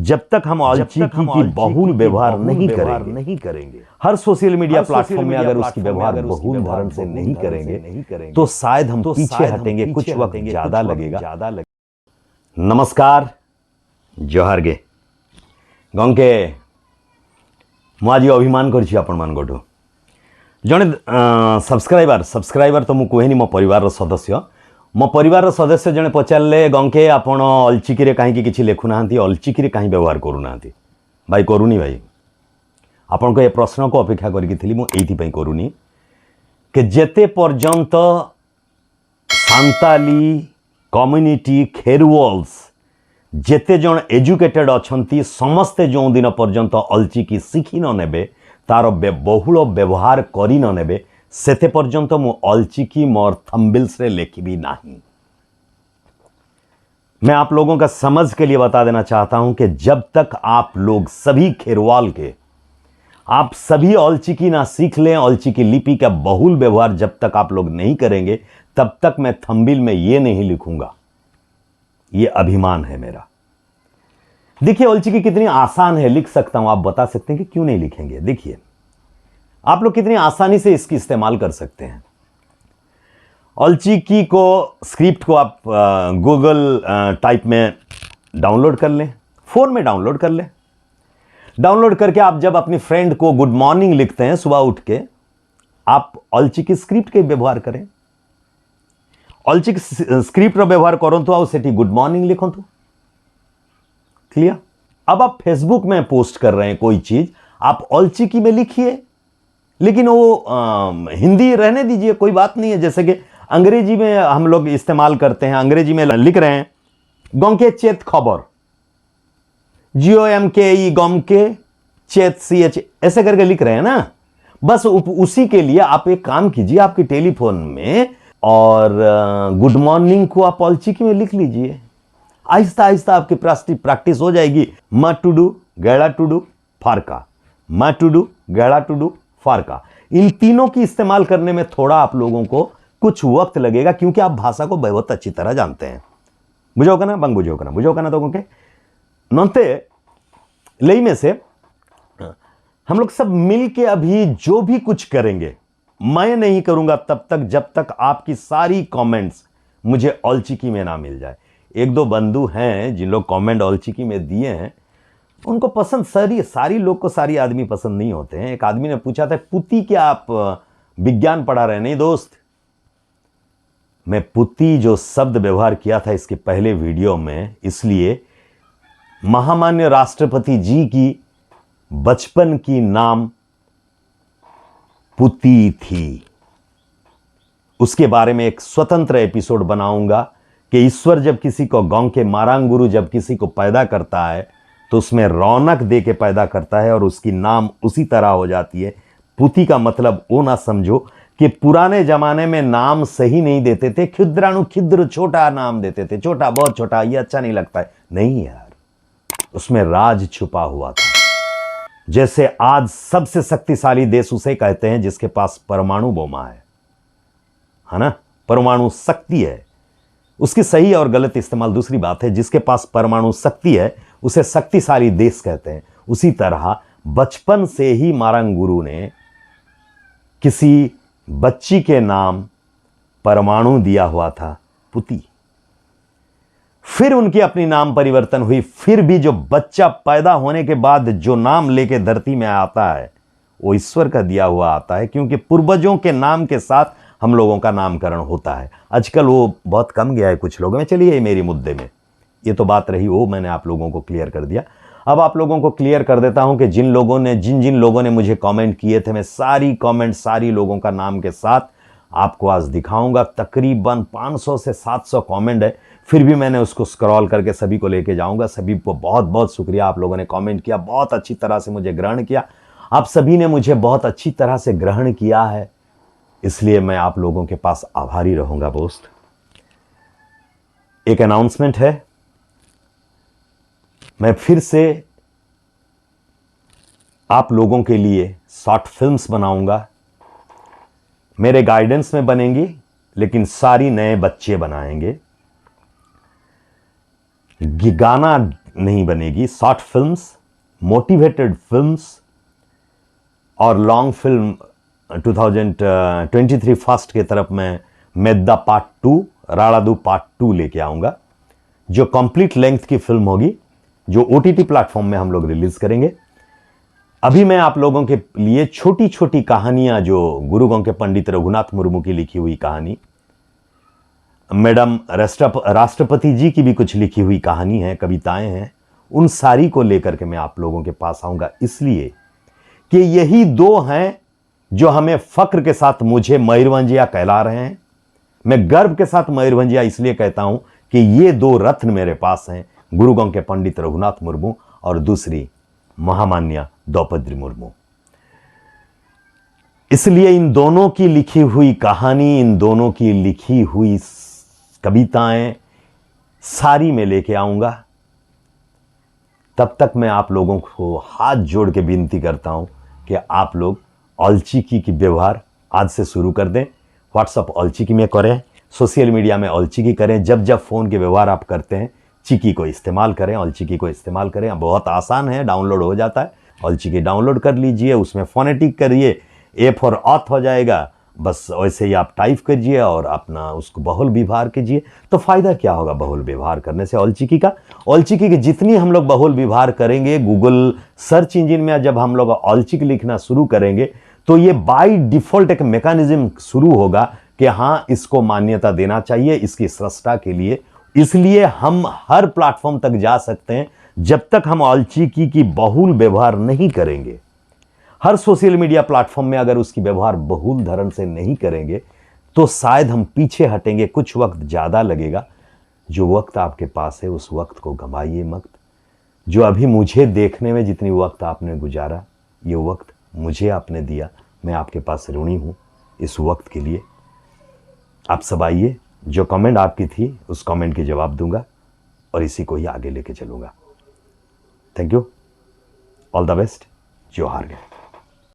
जब तक हम औलचिकी की बहुल व्यवहार नहीं करेंगे, हर सोशल मीडिया प्लेटफॉर्म में अगर उसकी व्यवहार बहुल धरण से नहीं करेंगे तो शायद हम पीछे हटेंगे, कुछ वक्त ज्यादा लगेगा। नमस्कार, जोहार गे गंके मु आज अभिमान करछि आपण मानगठु जने सब्सक्राइबर तो मु कहनी मो परिवार सदस्य, मो परिवार सदस्य जने पचारे गंके आपण अलचिकी रे कहीं किछि लिखु नाहंती, अलचिकी रे कहीं व्यवहार करू नाहंती। भाई करूनी भाई, आपण को ए प्रश्न को अपेक्षा करिक थिली मु एथि पई करूनी कि जेते पर्यंत सांताली कम्युनिटी खेरुवल्स जेते जन एजुकेटेड अछंती समस्ते जो दिन पर्यंत अलचिकी शिखी न नेबे, तार बहुल व्यवहार करी न नेबे, सेते पर्यंत मु अलचिकी मोर थंबनेल्स रे लिखबी नहीं। मैं आप लोगों का समझ के लिए बता देना चाहता हूं कि जब तक आप लोग सभी खेरवाल के आप सभी अलचिकी ना सीख लें, अलचिकी लिपि का बहुल व्यवहार जब तक आप लोग नहीं करेंगे, तब तक मैं थंबनेल में ये नहीं लिखूंगा। ये अभिमान है मेरा। देखिए अलचिकी कितनी आसान है, लिख सकता हूं, आप बता सकते हैं कि क्यों नहीं लिखेंगे। देखिए आप लोग कितनी आसानी से इसकी इस्तेमाल कर सकते हैं। अलचिकी को स्क्रिप्ट को आप गूगल टाइप में डाउनलोड कर लें, फोन में डाउनलोड कर लें। डाउनलोड करके आप जब अपनी फ्रेंड को गुड मॉर्निंग लिखते हैं सुबह उठ के, आप अलचिकी स्क्रिप्ट के व्यवहार करें। अलचिकी स्क्रिप्ट रो व्यवहार करंतु आउ सेठी गुड मॉर्निंग लिखंतु। क्लियर? अब आप फेसबुक में पोस्ट कर रहे हैं कोई चीज, आप अलचिकी में लिखिए, लेकिन वो हिंदी रहने दीजिए, कोई बात नहीं है। जैसे कि अंग्रेजी में हम लोग इस्तेमाल करते हैं, अंग्रेजी में लिख रहे हैं गंके चेत खबर, GOMKE गमके चेत CH ऐसे करके लिख रहे हैं ना। बस उसी के लिए आप एक काम कीजिए, आपके टेलीफोन में और गुड मॉर्निंग को आप अलचिकी में लिख लीजिए। आहिस्ता आहिस्ता आपकी प्रैक्टिस हो जाएगी। म टुडू गैड़ा टुडू फारका, म टुडू गैड़ा टुडू फारका, इन तीनों की इस्तेमाल करने में थोड़ा आप लोगों को कुछ वक्त लगेगा, क्योंकि आप भाषा को बहुत अच्छी तरह जानते हैं। बुझो का ना बंग बुझो का ना तो के नंते लई में से हम लोग सब मिल के अभी जो भी कुछ करेंगे, मैं नहीं करूंगा तब तक जब तक आपकी सारी कमेंट्स मुझे अलचिकी में ना मिल जाए। एक दो बंधु हैं जिन लोग कमेंट अलचिकी में दिए हैं, उनको पसंद सारी लोग को सारी आदमी पसंद नहीं होते हैं। एक आदमी ने पूछा था, पुती क्या आप विज्ञान पढ़ा रहे हैं? नहीं दोस्त, मैं पुती जो शब्द व्यवहार किया था इसके पहले वीडियो में, इसलिए महामान्य राष्ट्रपति जी की बचपन की नाम पुती थी। उसके बारे में एक स्वतंत्र एपिसोड बनाऊंगा कि ईश्वर जब किसी को गंके मारांगुरु जब किसी को पैदा करता है तो उसमें रौनक दे के पैदा करता है और उसकी नाम उसी तरह हो जाती है। पुती का मतलब वो ना समझो कि पुराने जमाने में नाम सही नहीं देते थे, क्षुद्राणु क्षुद्र छोटा नाम देते थे, छोटा बहुत छोटा, ये अच्छा नहीं लगता है। नहीं यार, उसमें राज छुपा हुआ था। जैसे आज सबसे शक्तिशाली देश उसे कहते हैं जिसके पास परमाणु बोमा है ना, परमाणु शक्ति है। उसकी सही और गलत इस्तेमाल दूसरी बात है। जिसके पास परमाणु शक्ति है उसे शक्तिशाली देश कहते हैं। उसी तरह बचपन से ही मारांगुरु ने किसी बच्ची के नाम परमाणु दिया हुआ था, पुती। फिर उनकी अपनी नाम परिवर्तन हुई, फिर भी जो बच्चा पैदा होने के बाद जो नाम लेके धरती में आता है वो ईश्वर का दिया हुआ आता है, क्योंकि पूर्वजों के नाम के साथ हम लोगों का नामकरण होता है। आजकल वो बहुत कम गया है कुछ लोगों में। चलिए मेरी मुद्दे में ये तो बात रही, वो मैंने आप लोगों को क्लियर कर दिया। अब आप लोगों को क्लियर कर देता हूं कि जिन लोगों ने मुझे कमेंट किए थे, मैं सारी कमेंट सारी लोगों का नाम के साथ आपको आज दिखाऊंगा। तकरीबन 500 से 700 कमेंट है, फिर भी मैंने उसको स्क्रॉल करके सभी को लेके जाऊंगा। सभी को बहुत बहुत शुक्रिया, आप लोगों ने कमेंट किया, बहुत अच्छी तरह से मुझे ग्रहण किया। आप सभी ने मुझे बहुत अच्छी तरह से ग्रहण किया है, इसलिए मैं आप लोगों के पास आभारी रहूंगा दोस्त। एक अनाउंसमेंट है, मैं फिर से आप लोगों के लिए शॉर्ट फिल्म्स बनाऊंगा। मेरे गाइडेंस में बनेंगी, लेकिन सारी नए बच्चे बनाएंगे। गाना नहीं बनेगी। शॉर्ट फिल्म्स, मोटिवेटेड फिल्म्स और लॉन्ग फिल्म 2023 फर्स्ट के तरफ मैं मेद्दा पार्ट 2, राड़ादू पार्ट 2 लेके आऊंगा, जो कंप्लीट लेंथ की फिल्म होगी, जो OTT प्लेटफॉर्म में हम लोग रिलीज करेंगे। अभी मैं आप लोगों के लिए छोटी छोटी कहानियां, जो गुरु गोंके पंडित रघुनाथ मुर्मू की लिखी हुई कहानी, मैडम राष्ट्रपति जी की भी कुछ लिखी हुई कहानी है, कविताएं हैं, उन सारी को लेकर के मैं आप लोगों के पास आऊंगा, इसलिए कि यही दो हैं जो हमें फक्र के साथ मुझे मयूरभंजिया कहला रहे हैं। मैं गर्व के साथ मयूरभंजिया इसलिए कहता हूं कि ये दो रत्न मेरे पास हैं, गुरु गोंके पंडित रघुनाथ मुर्मू और दूसरी महामान्या द्रौपदी मुर्मू। इसलिए इन दोनों की लिखी हुई कहानी, इन दोनों की लिखी हुई कविताएं सारी मैं लेके आऊंगा। तब तक मैं आप लोगों को हाथ जोड़ के विनती करता हूं कि आप लोग औलचिकी की व्यवहार आज से शुरू कर दें। व्हाट्सअप औलचिकी में करें, सोशल मीडिया में औलचिकी करें। जब जब फ़ोन के व्यवहार आप करते हैं, चिकी को इस्तेमाल करें, औलचिकी को इस्तेमाल करें। बहुत आसान है, डाउनलोड हो जाता है। औलचिकी डाउनलोड कर लीजिए, उसमें फोनेटिक करिए, ए फॉर ऑथ हो जाएगा। बस वैसे ही आप टाइप कीजिए और अपना उसको बहुल व्यवहार कीजिए। तो फ़ायदा क्या होगा बहुल व्यवहार करने से औलचिकी का? औलचिकी की जितनी हम लोग बहुल व्यवहार करेंगे, गूगल सर्च इंजन में जब हम लोग औलचिकी लिखना शुरू करेंगे, तो ये बाय डिफ़ॉल्ट एक मैकेनिज्म शुरू होगा कि हाँ, इसको मान्यता देना चाहिए इसकी स्रष्टा के लिए। इसलिए हम हर प्लेटफॉर्म तक जा सकते हैं जब तक हम औलचिकी की बहुल व्यवहार नहीं करेंगे। हर सोशल मीडिया प्लेटफॉर्म में अगर उसकी व्यवहार बहुल धरण से नहीं करेंगे तो शायद हम पीछे हटेंगे, कुछ वक्त ज़्यादा लगेगा। जो वक्त आपके पास है उस वक्त को गंवाइए मत। जो अभी मुझे देखने में जितनी वक्त आपने गुजारा, ये वक्त मुझे आपने दिया, मैं आपके पास ऋणी हूँ इस वक्त के लिए। आप सब आइए, जो कमेंट आपकी थी उस कमेंट के जवाब दूंगा और इसी को ही आगे लेके चलूंगा। Thank you, all the best, जोहार गए।